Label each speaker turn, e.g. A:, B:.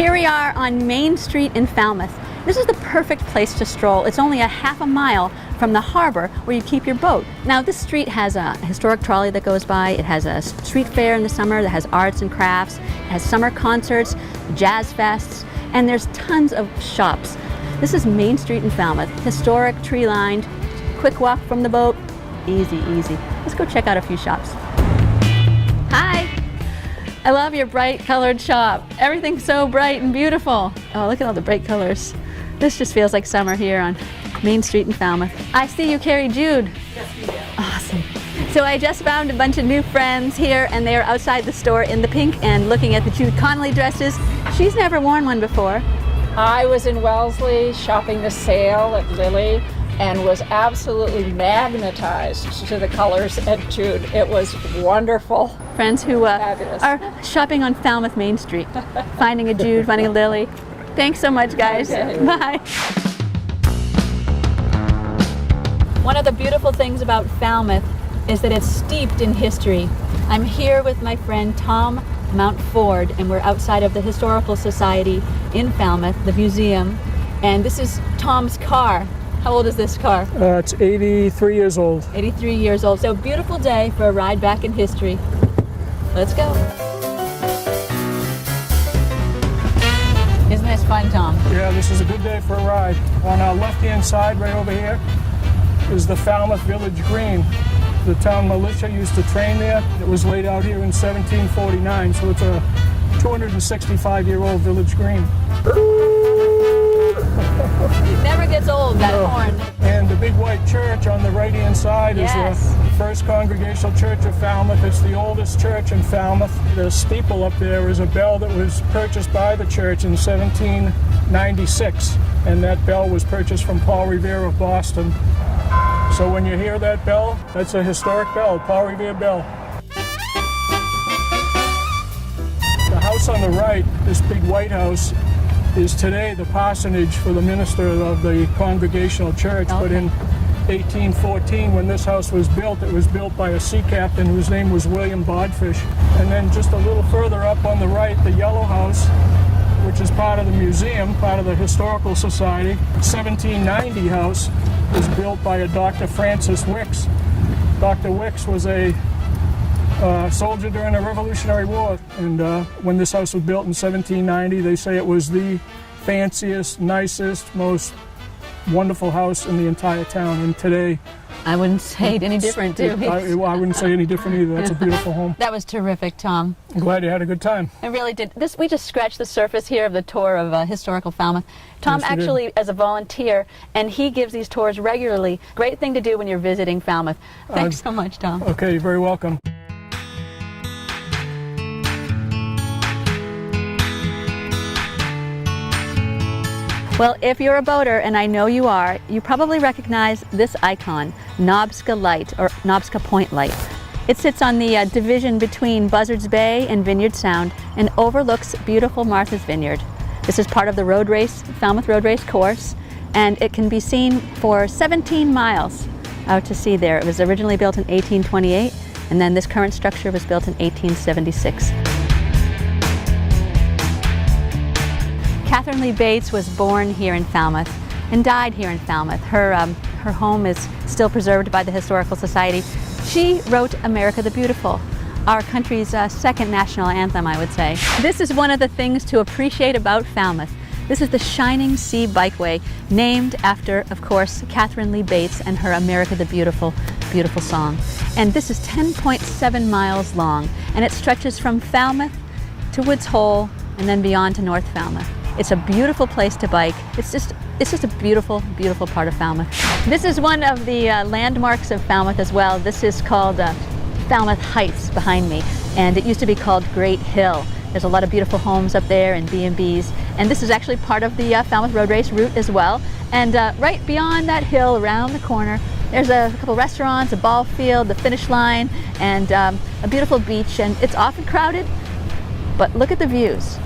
A: Here we are on Main Street in Falmouth. This is the perfect place to stroll. It's only a half a mile from the harbor where you keep your boat. Now this street has a historic trolley that goes by. It has a street fair in the summer that has arts and crafts. It has summer concerts, jazz fests, and there's tons of shops. This is Main Street in Falmouth. Historic, tree-lined, quick walk from the boat. Easy, easy. Let's go check out a few shops. Hi! I love your bright colored shop. Everything's so bright and beautiful. Oh, look at all the bright colors. This just feels like summer here on Main Street in Falmouth. I see you carry Jude.
B: Yes, we do.
A: Awesome. So I just found a bunch of new friends here, and they are outside the store in the pink and looking at the Jude Connolly dresses. She's never worn one before.
B: I was in Wellesley shopping the sale at Lily and was absolutely magnetized to the colors at Jude. It was wonderful.
A: Friends who
B: Fabulous.
A: are shopping on Falmouth Main Street, finding a Jude, finding a Lily. Thanks so much, guys.
B: Okay.
A: Bye. One of the beautiful things about Falmouth is that it's steeped in history. I'm here with my friend Tom Mountford, and we're outside of the Historical Society in Falmouth, the museum, and this is Tom's car. How old is this car?
C: It's 83 years old.
A: 83 years old. So beautiful day for a ride back in history. Let's go. Isn't this fun, Tom?
C: Yeah, this is a good day for a ride. On our left-hand side, right over here, is the Falmouth Village Green. The town militia used to train there. It was laid out here in 1749, so it's a 265-year-old village green.
A: It never gets old, that horn.
C: And the big white church on the right-hand side is the First Congregational Church of Falmouth. It's the oldest church in Falmouth. The steeple up there is a bell that was purchased by the church in 1796, and that bell was purchased from Paul Revere of Boston. So when you hear that bell, that's a historic bell, Paul Revere bell. The house on the right, this big white house, is today the parsonage for the minister of the Congregational Church.
A: Okay.
C: But in 1814, when this house was built, it was built by a sea captain whose name was William Bodfish. And then just a little further up on the right, the yellow house, which is part of the museum, part of the Historical Society. 1790 house was built by a Dr. Francis Wicks. Dr. Wicks was a soldier during the Revolutionary War, and when this house was built in 1790, they say it was the fanciest, nicest, most wonderful house in the entire town. And today,
A: I wouldn't say it any different, too.
C: I wouldn't say any different either. That's a beautiful home.
A: That was terrific, Tom.
C: I'm glad you had a good time.
A: I really did. We just scratched the surface here of the tour of historical Falmouth. Tom
C: Yes, you did.
A: actually as a volunteer, and he gives these tours regularly. Great thing to do when you're visiting Falmouth. Thanks so much, Tom.
C: Okay, you're very welcome.
A: Well, if you're a boater, and I know you are, you probably recognize this icon, Nobska Light, or Nobska Point Light. It sits on the division between Buzzards Bay and Vineyard Sound and overlooks beautiful Martha's Vineyard. This is part of the road race, Falmouth Road Race course, and it can be seen for 17 miles out to sea there. It was originally built in 1828, and then this current structure was built in 1876. Catherine Lee Bates was born here in Falmouth and died here in Falmouth. Her home is still preserved by the Historical Society. She wrote America the Beautiful, our country's second national anthem, I would say. This is one of the things to appreciate about Falmouth. This is the Shining Sea Bikeway, named after, of course, Catherine Lee Bates and her America the Beautiful, beautiful song. And this is 10.7 miles long, and it stretches from Falmouth to Woods Hole and then beyond to North Falmouth. It's a beautiful place to bike. It's just a beautiful, beautiful part of Falmouth. This is one of the landmarks of Falmouth as well. This is called Falmouth Heights behind me, and it used to be called Great Hill. There's a lot of beautiful homes up there and B&Bs, and this is actually part of the Falmouth Road Race route as well. And right beyond that hill, around the corner, there's a couple restaurants, a ball field, the finish line, and a beautiful beach, and it's often crowded, but look at the views.